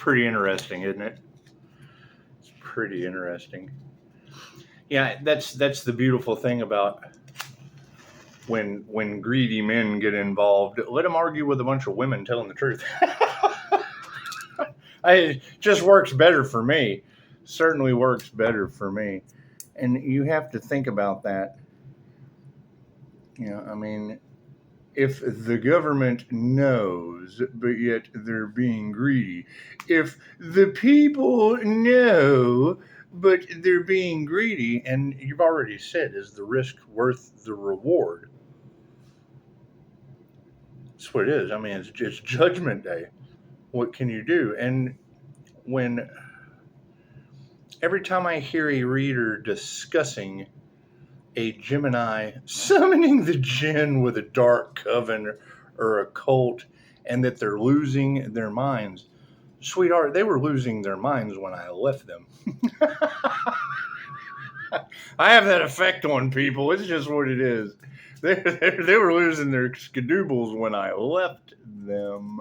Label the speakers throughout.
Speaker 1: pretty interesting, isn't it? It's pretty interesting. Yeah, that's the beautiful thing about when greedy men get involved. Let them argue with a bunch of women telling the truth. It just works better for me. Certainly works better for me. And you have to think about that. You know, I mean, if the government knows, but yet they're being greedy. If the people know, but they're being greedy, and you've already said, is the risk worth the reward? That's what it is. I mean, it's just Judgment Day. What can you do? And when every time I hear a reader discussing a Gemini summoning the jinn with a dark coven or a cult, and that they're losing their minds, sweetheart, they were losing their minds when I left them. I have that effect on people. It's just what it is. They were losing their skadoobles when I left them.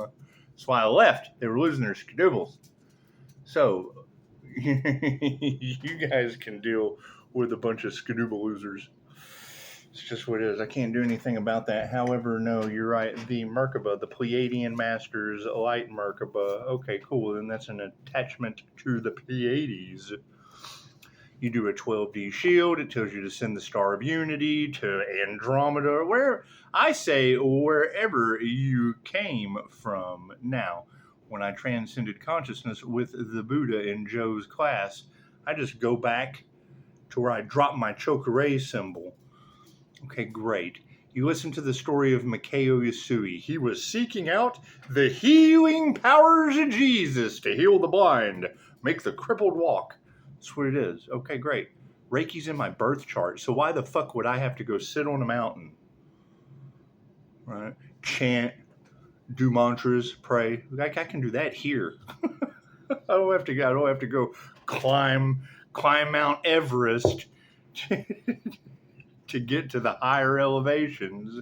Speaker 1: That's why I left. They were losing their skadoobles. So, you guys can deal with a bunch of skadooble losers. It's just what it is. I can't do anything about that. However, no, you're right. The Merkaba, the Pleiadian Masters Light Merkaba. Okay, cool. Then that's an attachment to the Pleiades. You do a 12D shield. It tells you to send the Star of Unity to Andromeda, where I say wherever you came from. Now, when I transcended consciousness with the Buddha in Joe's class, I just go back to where I dropped my Chokurei symbol. Okay, great. You listen to the story of Mikao Yasui. He was seeking out the healing powers of Jesus to heal the blind, make the crippled walk. That's what it is. Okay, great. Reiki's in my birth chart, so why the fuck would I have to go sit on a mountain? Right? Chant, do mantras, pray. Like I can do that here. I don't have to go climb Mount Everest to get to the higher elevations.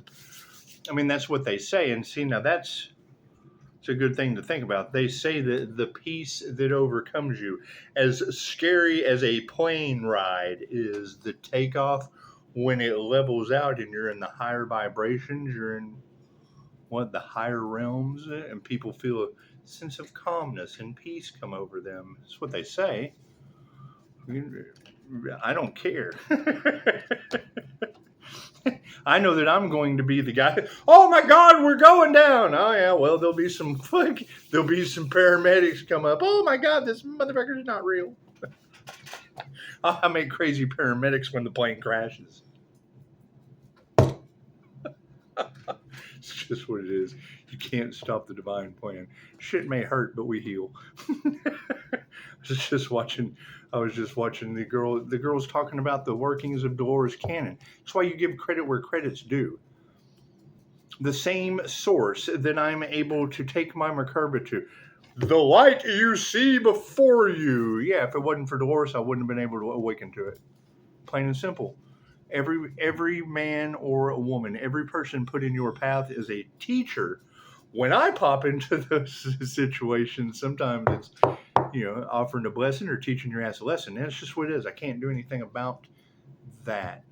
Speaker 1: I mean, that's what they say. And see, now it's a good thing to think about. They say that the peace that overcomes you, as scary as a plane ride is, the takeoff, when it levels out and you're in the higher vibrations, you're in the higher realms, and people feel a sense of calmness and peace come over them. That's what they say. I don't care. I know that I'm going to be the guy. Oh my God, we're going down. Oh yeah, well there'll be some paramedics come up. Oh my God, this motherfucker's not real. I make crazy paramedics when the plane crashes. It's just what it is. You can't stop the divine plan. Shit may hurt, but we heal. I was just watching the girls talking about the workings of Dolores Cannon. That's why you give credit where credit's due. The same source that I'm able to take my Merkaba to. The light you see before you. Yeah, if it wasn't for Dolores, I wouldn't have been able to awaken to it. Plain and simple. Every man or a woman, every person put in your path is a teacher. When I pop into those situations, sometimes it's, offering a blessing or teaching your ass a lesson. That's just what it is. I can't do anything about that.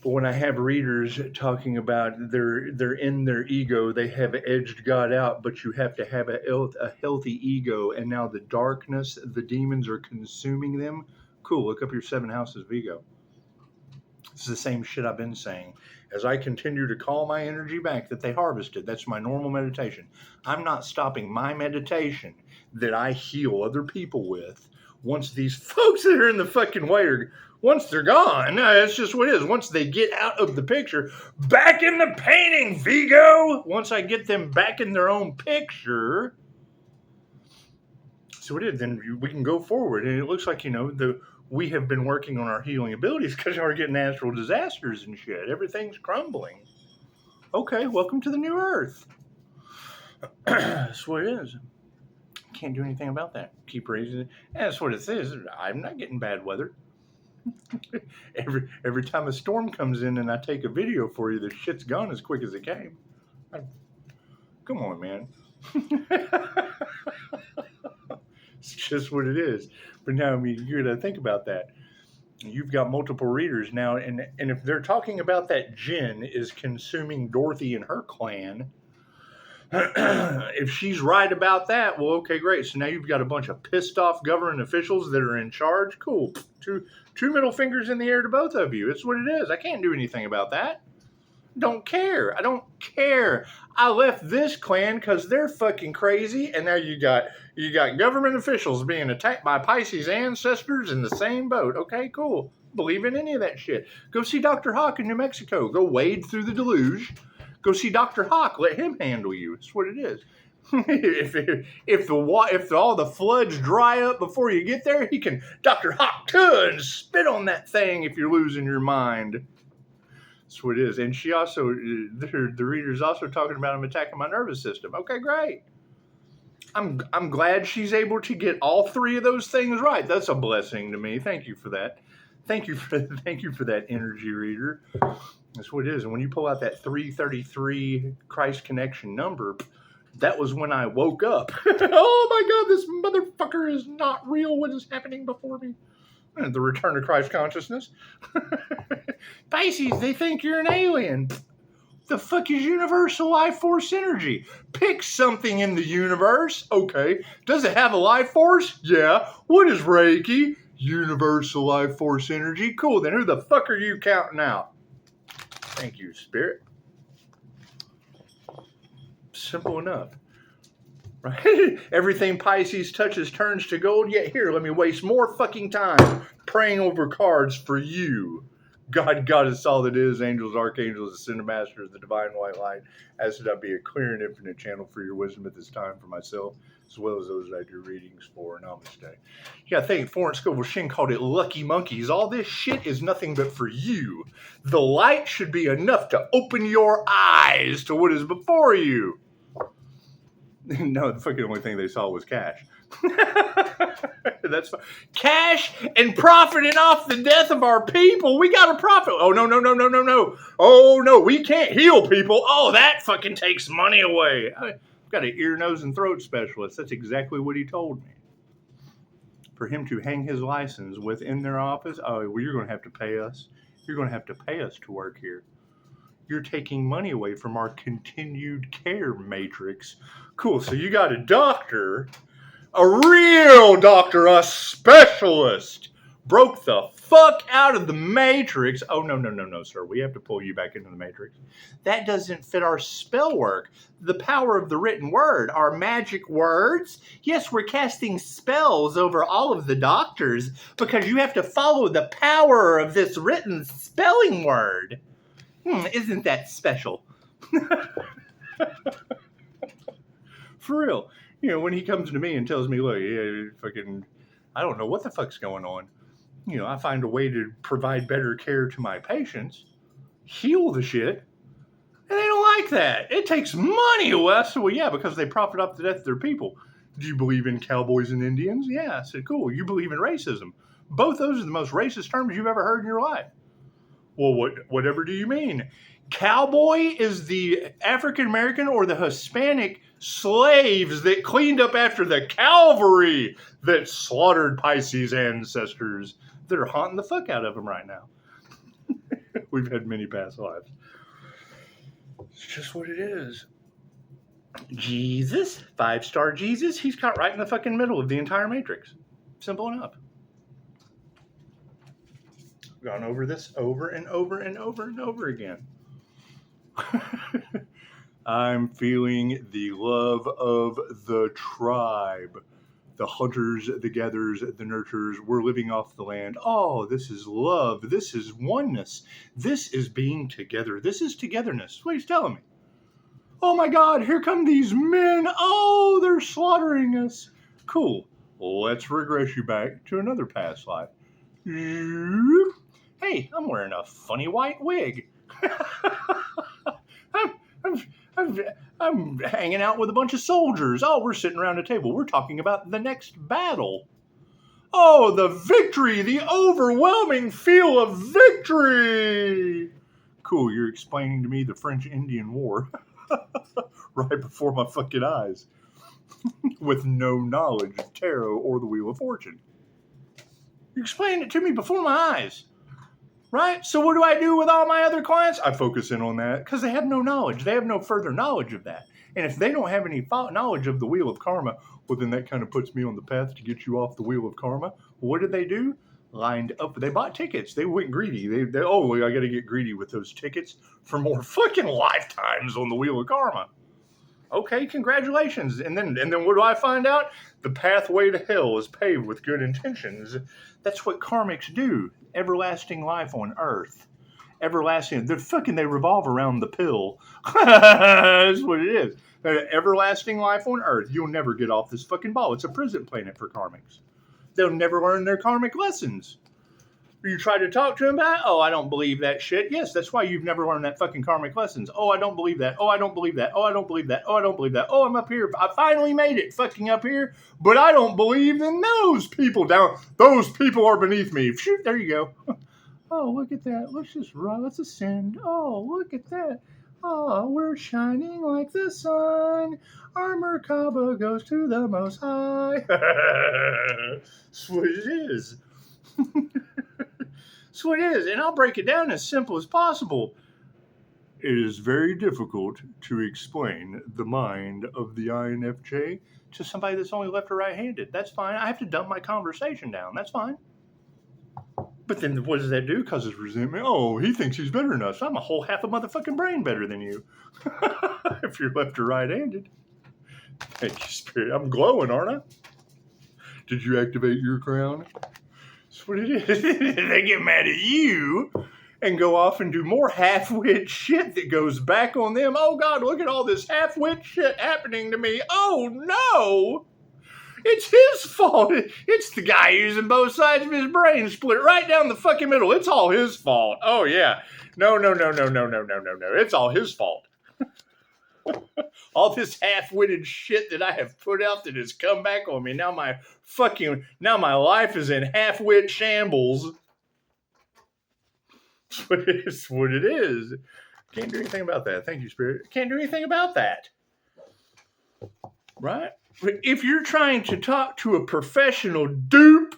Speaker 1: But when I have readers talking about they're in their ego, they have edged God out, but you have to have a healthy ego, and now the darkness, the demons are consuming them. Cool, look up your 7 houses of ego. It's the same shit I've been saying. As I continue to call my energy back that they harvested, that's my normal meditation. I'm not stopping my meditation that I heal other people with. Once these folks that are in the fucking way once they're gone, that's just what it is. Once they get out of the picture, back in the painting, Vigo. Once I get them back in their own picture, so it is. Then we can go forward, and it looks like we have been working on our healing abilities because we're getting natural disasters and shit. Everything's crumbling. Okay, welcome to the new Earth. That's what it is. Can't do anything about that. Keep raising it. And that's what it is. I'm not getting bad weather. Every time a storm comes in and I take a video for you, the shit's gone as quick as it came. Come on, man. It's just what it is. But now, I mean, you're going to think about that. You've got multiple readers now, and if they're talking about that Jinn is consuming Dorothy and her clan, if she's right about that, well, okay, great. So now you've got a bunch of pissed off government officials that are in charge. Cool. Two middle fingers in the air to both of you. It's what it is. I can't do anything about that. Don't care. I don't care. I left this clan because they're fucking crazy, and now you got government officials being attacked by Pisces ancestors in the same boat. Okay, cool. Believe in any of that shit. Go see Dr. Hawk in New Mexico. Go wade through the deluge. Go see Dr. Hawk. Let him handle you. It's what it is. if all the floods dry up before you get there, Dr. Hawk could spit on that thing if you're losing your mind. That's what it is. And she also, the reader's also talking about him attacking my nervous system. Okay, great. I'm glad she's able to get all three of those things right. That's a blessing to me. Thank you for that. Thank you for that energy, reader. That's what it is. And when you pull out that 333 Christ connection number, that was when I woke up. Oh my God, this motherfucker is not real. What is happening before me? And the return to Christ consciousness. Pisces, they think you're an alien. The fuck is universal life force energy? Pick something in the universe. Okay. Does it have a life force? Yeah. What is Reiki? Universal life force energy. Cool. Then who the fuck are you counting out? Thank you, Spirit. Simple enough. Right? Everything Pisces touches turns to gold. Yet here, let me waste more fucking time praying over cards for you. God is all that is. Angels, archangels, ascended masters, the divine white light. As should I be a clear and infinite channel for your wisdom at this time for myself, as well as those I do readings for. Namaste. You gotta think, Florence Scovel Shinn called it lucky monkeys. All this shit is nothing but for you. The light should be enough to open your eyes to what is before you. No, the fucking only thing they saw was cash. That's fine. Cash and profiting off the death of our people. We got to profit. Oh, no. Oh, no, we can't heal people. Oh, that fucking takes money away. I've got an ear, nose, and throat specialist. That's exactly what he told me. For him to hang his license within their office, oh, well, you're going to have to pay us. You're going to have to pay us to work here. You're taking money away from our continued care matrix. Cool, so you got a doctor, a real doctor, a specialist, broke the fuck out of the matrix. Oh, no, sir. We have to pull you back into the matrix. That doesn't fit our spell work. The power of the written word, our magic words. Yes, we're casting spells over all of the doctors because you have to follow the power of this written spelling word. Isn't that special? For real. You know, when he comes to me and tells me, look, I don't know what the fuck's going on. You know, I find a way to provide better care to my patients, heal the shit, and they don't like that. It takes money away. I said, well, yeah, because they profit off the death of their people. Do you believe in cowboys and Indians? Yeah. I said, cool. You believe in racism. Both those are the most racist terms you've ever heard in your life. Well, whatever do you mean? Cowboy is the African-American or the Hispanic slaves that cleaned up after the cavalry that slaughtered Pisces ancestors that are haunting the fuck out of them right now. We've had many past lives. It's just what it is. Jesus, 5-star Jesus, he's caught right in the fucking middle of the entire matrix. Simple enough. Gone over this over and over and over and over again. I'm feeling the love of the tribe. The hunters, the gatherers, the nurturers. We're living off the land. Oh, this is love. This is oneness. This is being together. This is togetherness. What he's telling me. Oh my God, here come these men. Oh, they're slaughtering us. Cool. Let's regress you back to another past life. Hey, I'm wearing a funny white wig. I'm hanging out with a bunch of soldiers. Oh, we're sitting around a table. We're talking about the next battle. Oh, the victory, the overwhelming feel of victory. Cool, you're explaining to me the French-Indian War right before my fucking eyes. with no knowledge of tarot or the Wheel of Fortune. You explained it to me before my eyes. Right? So what do I do with all my other clients? I focus in on that because they have no knowledge. They have no further knowledge of that. And if they don't have any knowledge of the Wheel of Karma, well, then that kind of puts me on the path to get you off the Wheel of Karma. What did they do? Lined up. They bought tickets. They went greedy. I got to get greedy with those tickets for more fucking lifetimes on the Wheel of Karma. Okay, congratulations. And then what do I find out? The pathway to hell is paved with good intentions. That's what karmics do. Everlasting life on earth. Everlasting. They revolve around the pill. That's what it is. Everlasting life on earth. You'll never get off this fucking ball. It's a prison planet for karmics. They'll never learn their karmic lessons. You try to talk to them about it? Oh, I don't believe that shit. Yes, that's why you've never learned that fucking karmic lessons. Oh, I don't believe that. Oh, I don't believe that. Oh, I don't believe that. Oh, I don't believe that. Oh, I'm up here. I finally made it fucking up here, but I don't believe in those people down. Those people are beneath me. Shoot, there you go. Oh, look at that. Let's just run. Let's ascend. Oh, look at that. Oh, we're shining like the sun. Our Merkaba goes to the Most High. That's what it is. That's what it is. And I'll break it down as simple as possible. It is very difficult to explain the mind of the INFJ to somebody that's only left or right-handed. That's fine. I have to dump my conversation down. That's fine. But then what does that do? Causes resentment. Oh, he thinks he's better than us. I'm a whole half a motherfucking brain better than you. If you're left or right-handed. Thank you, Spirit. I'm glowing, aren't I? Did you activate your crown? That's what it is. They get mad at you and go off and do more half-wit shit that goes back on them. Oh, God, look at all this half-wit shit happening to me. Oh, no. It's his fault. It's the guy using both sides of his brain, split it right down the fucking middle. It's all his fault. Oh, yeah. No. It's all his fault. All this half-witted shit that I have put out that has come back on me. Now my life is in half-wit shambles. It's what it is. Can't do anything about that. Thank you, Spirit. Can't do anything about that. Right? But if you're trying to talk to a professional then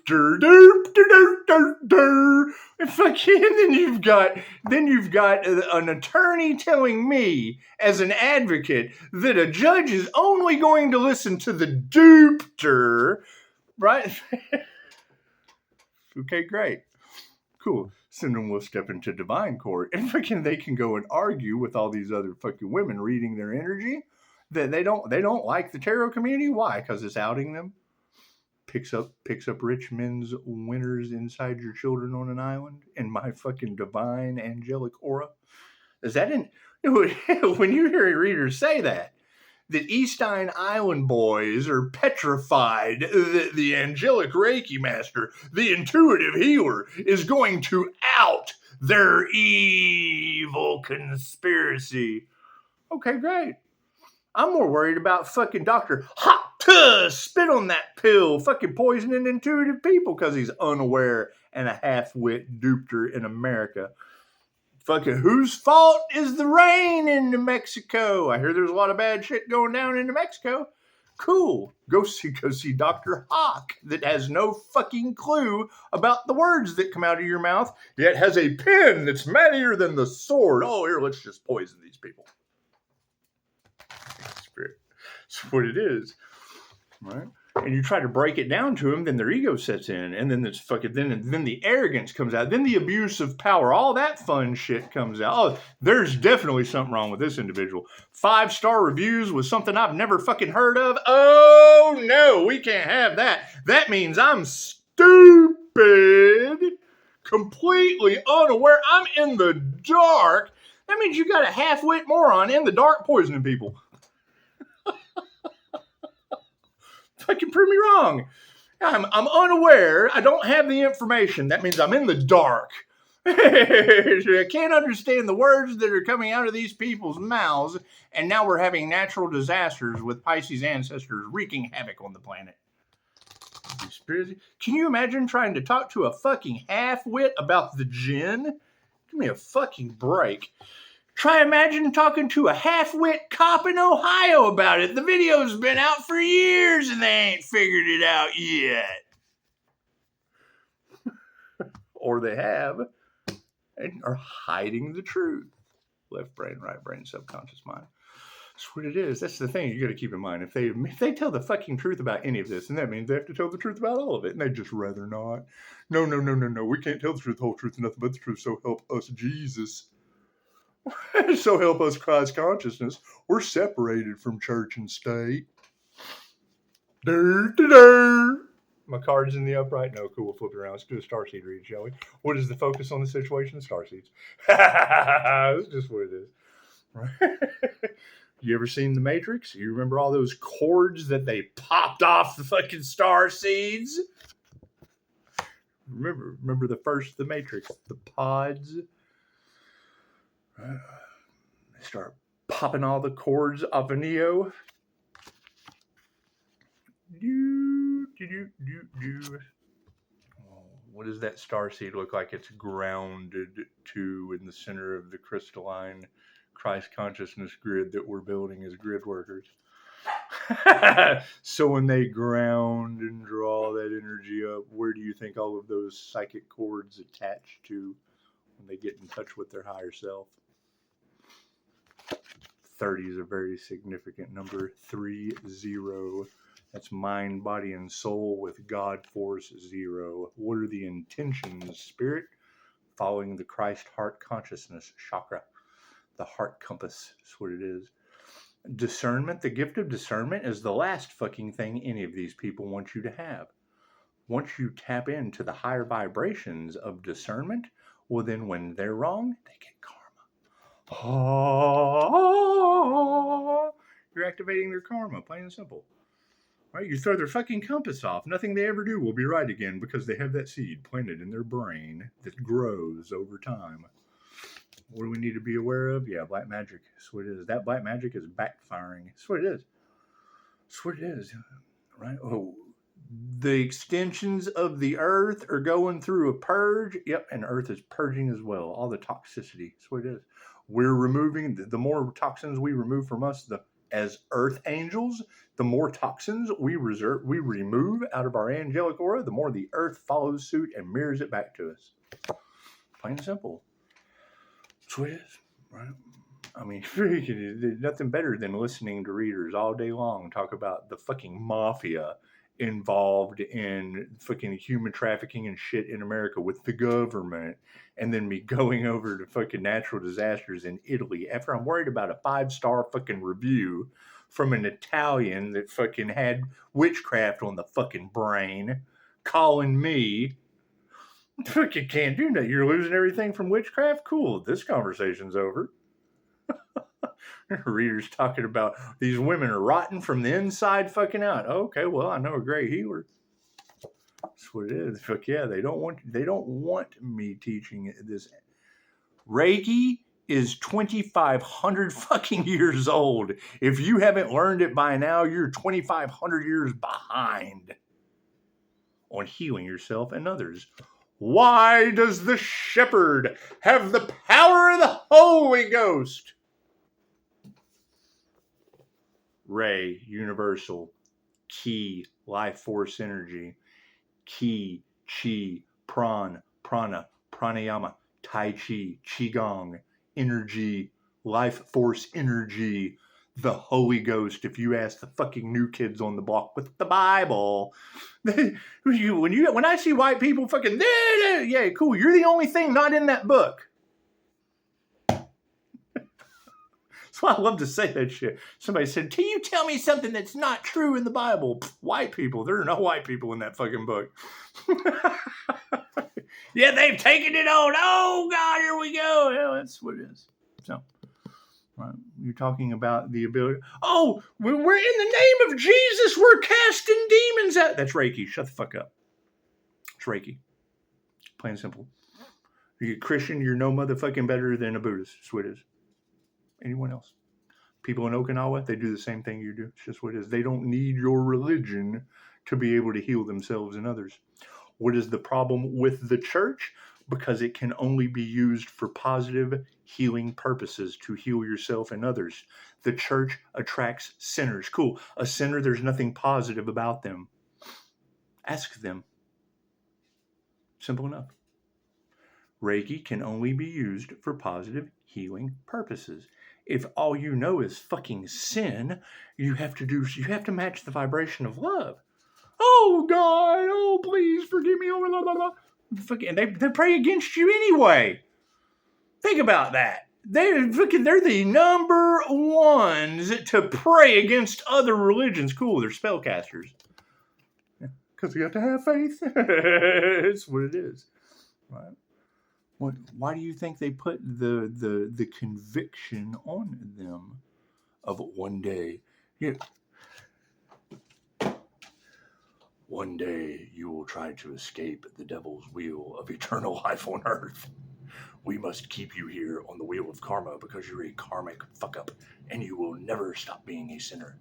Speaker 1: you've got an attorney telling me as an advocate that a judge is only going to listen to the dupter, right? Okay, great. Cool. So then we'll step into divine court and they can go and argue with all these other fucking women reading their energy. They don't like the tarot community. Why? Because it's outing them. Picks up rich men's winners inside your children on an island in my fucking divine angelic aura. Is that when you hear readers say that Eastine Island boys are petrified that the angelic Reiki master, the intuitive healer, is going to out their evil conspiracy. Okay, great. I'm more worried about fucking Dr. Spit on that pill, fucking poisoning intuitive people because he's unaware and a half-wit dupter in America. Fucking whose fault is the rain in New Mexico? I hear there's a lot of bad shit going down in New Mexico. Cool. Go see Dr. Hawk that has no fucking clue about the words that come out of your mouth, yet has a pen that's mightier than the sword. Oh, here, let's just poison these people. Spirit. That's what it is. Right? And you try to break it down to them, then their ego sets in, and then then the arrogance comes out, then the abuse of power, all that fun shit comes out. Oh, there's definitely something wrong with this individual. 5-star reviews was something I've never fucking heard of. Oh no, we can't have that. That means I'm stupid, completely unaware. I'm in the dark. That means you got a half-wit moron in the dark poisoning people. Fucking prove me wrong. I'm unaware. I don't have the information. That means I'm in the dark. I can't understand the words that are coming out of these people's mouths. And now we're having natural disasters with Pisces ancestors wreaking havoc on the planet. Can you imagine trying to talk to a fucking half-wit about the djinn? Give me a fucking break. Try imagine talking to a half-wit cop in Ohio about it. The video's been out for years and they ain't figured it out yet. Or they have and are hiding the truth. Left brain, right brain, subconscious mind. That's what it is. That's the thing you got to keep in mind. If they tell the fucking truth about any of this, and that means they have to tell the truth about all of it, and they'd just rather not. No. We can't tell the truth, the whole truth, and nothing but the truth. So help us, Jesus. So help us, Christ consciousness. We're separated from church and state. My card's in the upright. No, cool. We'll flip it around. Let's do a starseed read, shall we? What is the focus on the situation? The starseeds. That's just what it is. You ever seen The Matrix? You remember all those cords that they popped off the fucking star seeds? Remember The Matrix, the pods? They start popping all the cords off of Neo. What does that star seed look like? It's grounded to in the center of the crystalline Christ consciousness grid that we're building as grid workers. So when they ground and draw that energy up, where do you think all of those psychic cords attach to when they get in touch with their higher self? 30 is a very significant number. 30. That's mind, body, and soul with God Force 0. What are the intentions, Spirit? Following the Christ heart consciousness chakra. The heart compass is what it is. Discernment, the gift of discernment is the last fucking thing any of these people want you to have. Once you tap into the higher vibrations of discernment, well then when they're wrong, they get karma. You're activating their karma, plain and simple. Right? You throw their fucking compass off. Nothing they ever do will be right again because they have that seed planted in their brain that grows over time. What do we need to be aware of? Yeah, black magic. That's what it is. That black magic is backfiring. That's what it is. That's what it is. Right? Oh, the extensions of the earth are going through a purge. Yep, and earth is purging as well. All the toxicity. That's what it is. We're removing, the more toxins we remove from us, as earth angels, the more toxins we remove out of our angelic aura, the more the earth follows suit and mirrors it back to us. Plain and simple. That's what it is, right? I mean, there's nothing better than listening to readers all day long talk about the fucking mafia involved in fucking human trafficking and shit in America with the government, and then me going over to fucking natural disasters in Italy after I'm worried about a 5-star fucking review from an Italian that fucking had witchcraft on the fucking brain, calling me. You can't do that. You're losing everything from witchcraft? Cool. This conversation's over. Readers talking about these women are rotten from the inside fucking out. Okay, well, I know a great healer. That's what it is. Fuck yeah, they don't want me teaching this. Reiki is 2,500 fucking years old. If you haven't learned it by now, you're 2,500 years behind on healing yourself and others. Why does the shepherd have the power of the Holy Ghost? Ray, universal, ki, life force energy, ki, chi, prana, pranayama, tai chi, qigong, energy, life force energy, the Holy Ghost. If you ask the fucking new kids on the block with the Bible, when I see white people fucking, yeah, cool, you're the only thing not in that book. That's why I love to say that shit. Somebody said, "Can you tell me something that's not true in the Bible?" White people. There are no white people in that fucking book. Yeah, they've taken it on. Oh, God, here we go. Yeah, that's what it is. So, right, you're talking about the ability. Oh, we're in the name of Jesus. We're casting demons out. That's Reiki. Shut the fuck up. It's Reiki. Plain and simple. If you're a Christian, you're no motherfucking better than a Buddhist. That's what it is. Anyone else? People in Okinawa, they do the same thing you do. It's just what it is. They don't need your religion to be able to heal themselves and others. What is the problem with the church? because it can only be used for positive healing purposes to heal yourself and others. The church attracts sinners. Cool. A sinner, there's nothing positive about them. Ask them. Simple enough. Reiki can only be used for positive healing purposes. If all you know is fucking sin, you have to match the vibration of love. Oh God, oh please forgive me. Oh, blah, blah, blah. And they pray against you anyway. Think about that. They're the number ones to pray against other religions. Cool, they're spellcasters. Because you have to have faith. It's what it is. Right? Why do you think they put the conviction on them of one day? One day you will try to escape the devil's wheel of eternal life on earth. We must keep you here on the wheel of karma because you're a karmic fuck up and you will never stop being a sinner.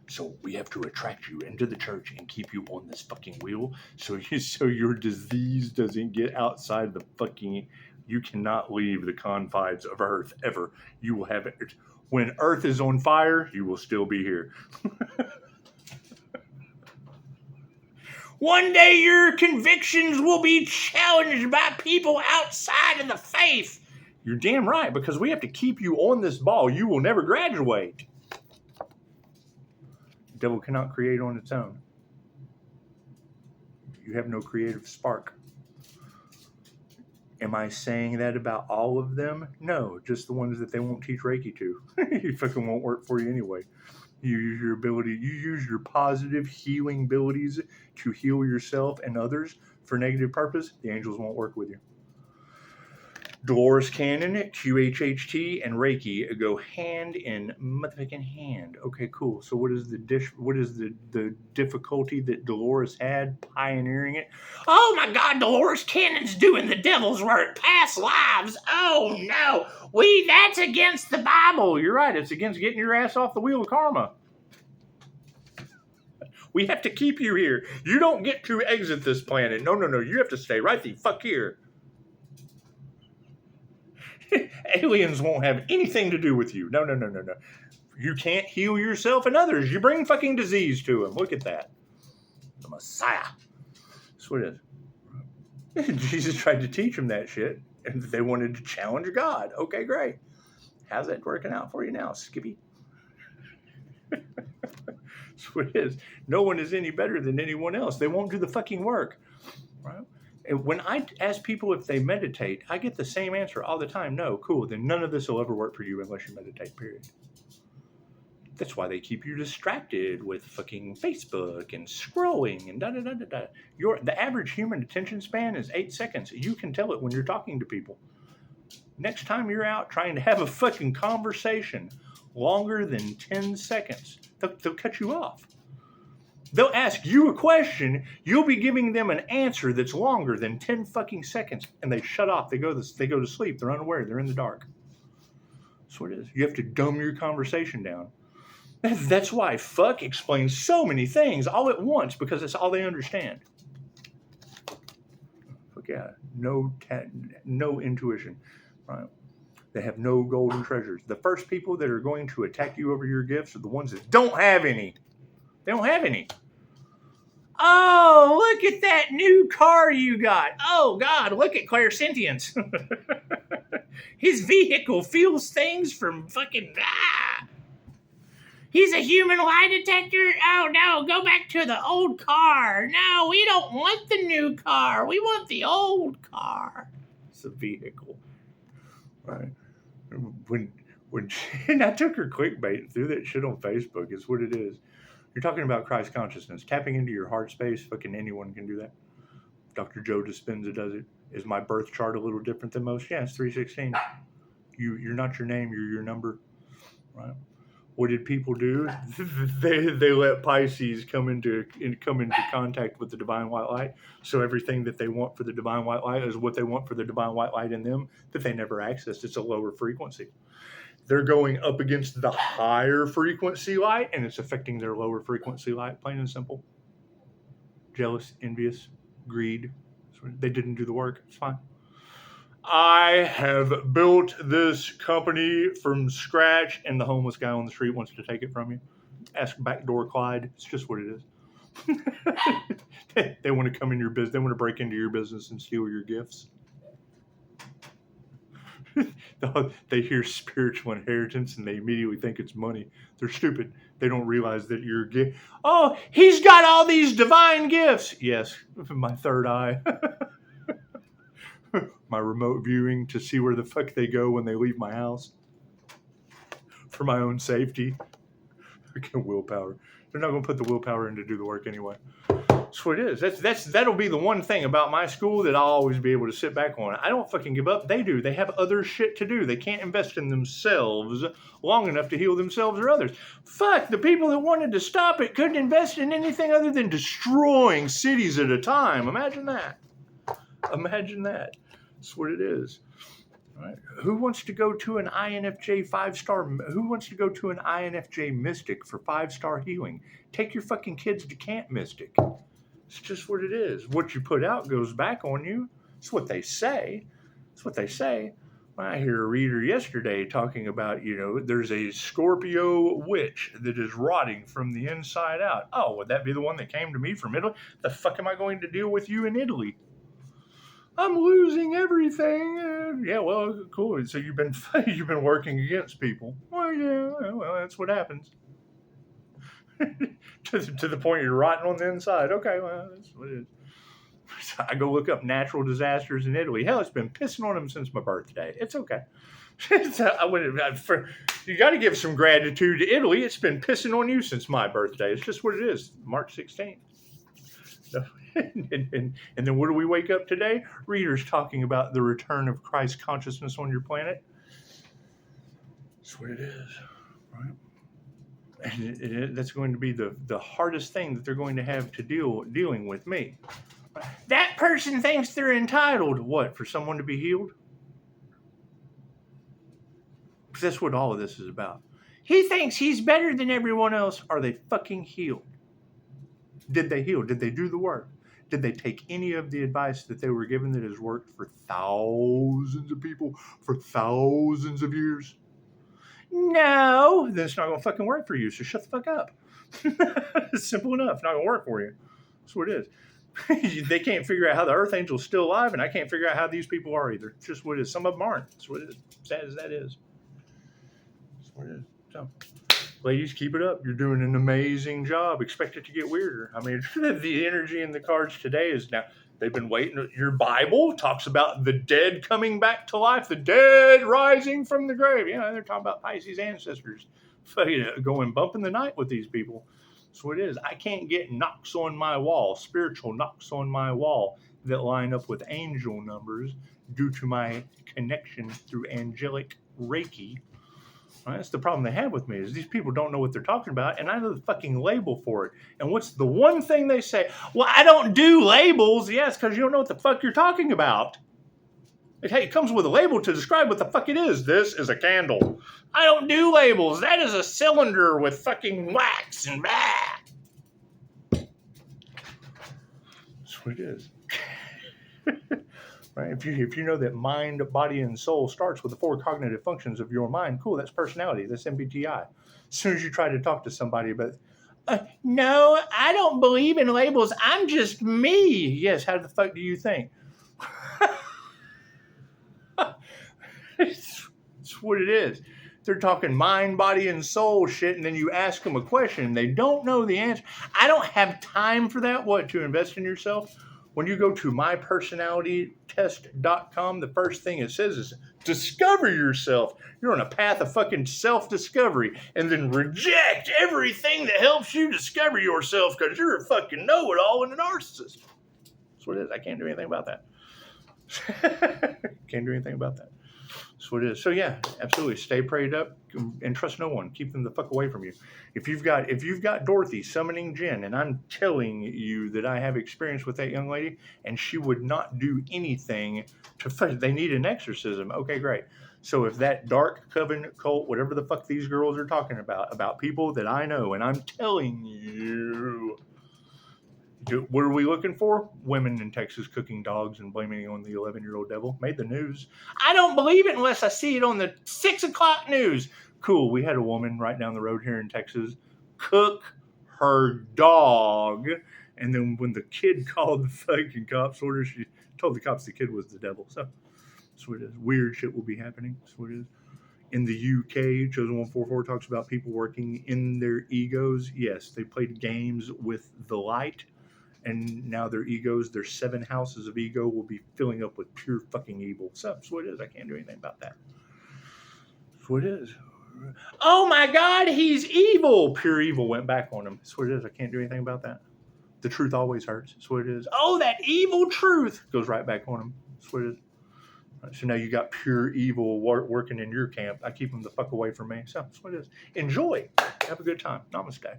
Speaker 1: So we have to attract you into the church and keep you on this fucking wheel so your disease doesn't get outside the fucking... You cannot leave the confines of earth ever. You will have it. When earth is on fire, you will still be here. One day your convictions will be challenged by people outside of the faith. You're damn right, because we have to keep you on this ball. You will never graduate. The devil cannot create on its own. You have no creative spark. Am I saying that about all of them? No, just the ones that they won't teach Reiki to. It fucking won't work for you anyway. You use your positive healing abilities to heal yourself and others for negative purpose. The angels won't work with you. Dolores Cannon, QHHT, and Reiki go hand in motherfucking hand. Okay, cool. So what is the difficulty that Dolores had pioneering it? Oh my God, Dolores Cannon's doing the devil's work. Past lives. Oh no, that's against the Bible. You're right. It's against getting your ass off the wheel of karma. We have to keep you here. You don't get to exit this planet. No. You have to stay right the fuck here. Aliens won't have anything to do with you. No. You can't heal yourself and others. You bring fucking disease to them. Look at that. The Messiah. That's what it is. Jesus tried to teach them that shit, and they wanted to challenge God. Okay, great. How's that working out for you now, Skippy? That's what it is. No one is any better than anyone else. They won't do the fucking work. Right? And when I ask people if they meditate, I get the same answer all the time. No, cool. Then none of this will ever work for you unless you meditate, period. That's why they keep you distracted with fucking Facebook and scrolling and da-da-da-da-da. The average human attention span is 8 seconds. You can tell it when you're talking to people. Next time you're out trying to have a fucking conversation longer than 10 seconds, they'll cut you off. They'll ask you a question. You'll be giving them an answer that's longer than 10 fucking seconds, and they shut off. They go to sleep. They're unaware. They're in the dark. That's what it is. You have to dumb your conversation down. That's why fuck explains so many things all at once, because it's all they understand. Fuck yeah. No intuition. Right? They have no golden treasures. The first people that are going to attack you over your gifts are the ones that don't have any. They don't have any. Oh, look at that new car you got. Oh, God, look at clairsentience. His vehicle feels things from fucking... He's a human lie detector? Oh, no, go back to the old car. No, we don't want the new car. We want the old car. It's a vehicle. Right? When and I took her clickbait and threw that shit on Facebook, is what it is. You're talking about Christ consciousness. Tapping into your heart space, fucking anyone can do that. Dr. Joe Dispenza does it. Is my birth chart a little different than most? Yeah, it's 316. You're not your name, you're your number. Right? What did people do? They let Pisces come into contact with the divine white light. So everything that they want for the divine white light is what they want for the divine white light in them that they never accessed. It's a lower frequency. They're going up against the higher frequency light, and it's affecting their lower frequency light, plain and simple. Jealous, envious, greed. They didn't do the work. It's fine. I have built this company from scratch, and the homeless guy on the street wants to take it from you. Ask Backdoor Clyde. It's just what it is. They want to come in your business. They want to break into your business and steal your gifts. They hear spiritual inheritance and they immediately think it's money. They're stupid. They don't realize that you're gift. Oh, he's got all these divine gifts. Yes, my third eye. My remote viewing to see where the fuck they go when they leave my house. For my own safety. Willpower. They're not going to put the willpower in to do the work anyway. That's what it is. That'll be the one thing about my school that I'll always be able to sit back on. I don't fucking give up. They do. They have other shit to do. They can't invest in themselves long enough to heal themselves or others. Fuck, the people that wanted to stop it couldn't invest in anything other than destroying cities at a time. Imagine that. Imagine that. That's what it is. Right. Who wants to go to an INFJ 5-star? Who wants to go to an INFJ Mystic for 5-star healing? Take your fucking kids to Camp Mystic. It's just what it is. What you put out goes back on you. It's what they say. It's what they say. I hear a reader yesterday talking about, there's a Scorpio witch that is rotting from the inside out. Oh, would that be the one that came to me from Italy? The fuck am I going to deal with you in Italy? I'm losing everything. Yeah, well, cool. So you've been working against people. Well, yeah, well, that's what happens. to the point you're rotting on the inside. Okay, well, that's what it is. So I go look up natural disasters in Italy. Hell, it's been pissing on them since my birthday. It's okay. You got to give some gratitude to Italy. It's been pissing on you since my birthday. It's just what it is. March 16th. So, and then what do we wake up today? Readers talking about the return of Christ consciousness on your planet. That's what it is, right? And that's going to be the hardest thing that they're going to have to dealing with me. That person thinks they're entitled. What, for someone to be healed? Because that's what all of this is about. He thinks he's better than everyone else. Are they fucking healed? Did they heal? Did they do the work? Did they take any of the advice that they were given that has worked for thousands of people for thousands of years? No, then it's not going to fucking work for you, so shut the fuck up. It's simple enough. Not going to work for you. That's what it is. They can't figure out how the Earth Angel's still alive, and I can't figure out how these people are either. It's just what it is. Some of them aren't. That's what it is. Sad as that is. That's what it is. So, ladies, keep it up. You're doing an amazing job. Expect it to get weirder. I mean, the energy in the cards today is now, they've been waiting. Your Bible talks about the dead coming back to life, the dead rising from the grave. Yeah, they're talking about Pisces ancestors going bumping the night with these people. That's what it is. I can't get knocks on my wall, spiritual knocks on my wall that line up with angel numbers due to my connection through angelic Reiki. Right? That's the problem they have with me is these people don't know what they're talking about, and I know the fucking label for it. And what's the one thing they say? Well, I don't do labels. Yes, because you don't know what the fuck you're talking about. It comes with a label to describe what the fuck it is. This is a candle. I don't do labels. That is a cylinder with fucking wax and blah. That's what it is. Right? If you know that mind, body, and soul starts with the 4 cognitive functions of your mind, cool, that's personality, that's MBTI. As soon as you try to talk to somebody about, no, I don't believe in labels, I'm just me. Yes, how the fuck do you think? It's what it is. They're talking mind, body, and soul shit, and then you ask them a question, they don't know the answer. I don't have time for that. What, to invest in yourself? When you go to mypersonalitytest.com, the first thing it says is discover yourself. You're on a path of fucking self-discovery, and then reject everything that helps you discover yourself because you're a fucking know-it-all and a narcissist. That's what it is. I can't do anything about that. Can't do anything about that. That's what it is. So yeah, absolutely. Stay prayed up and trust no one. Keep them the fuck away from you. If you've got Dorothy summoning Jen, and I'm telling you that I have experience with that young lady, and she would not do anything to fight. They need an exorcism. Okay, great. So if that dark coven cult, whatever the fuck these girls are talking about people that I know, and I'm telling you, What are we looking for? Women in Texas cooking dogs and blaming it on the 11-year-old devil. Made the news. I don't believe it unless I see it on the 6 o'clock news. Cool. We had a woman right down the road here in Texas cook her dog. And then when the kid called the fucking cops, she told the cops the kid was the devil. So that's what it is. Weird shit will be happening. That's what it is. In the UK, Chosen 144 talks about people working in their egos. Yes, they played games with the light. And now their egos, their 7 houses of ego will be filling up with pure fucking evil. So that's what it is. I can't do anything about that. That's what it is. Oh my God, he's evil. Pure evil went back on him. That's what it is. I can't do anything about that. The truth always hurts. That's what it is. Oh, that evil truth goes right back on him. That's what it is. Right, so now you got pure evil working in your camp. I keep them the fuck away from me. So that's what it is. Enjoy. Have a good time. Namaste.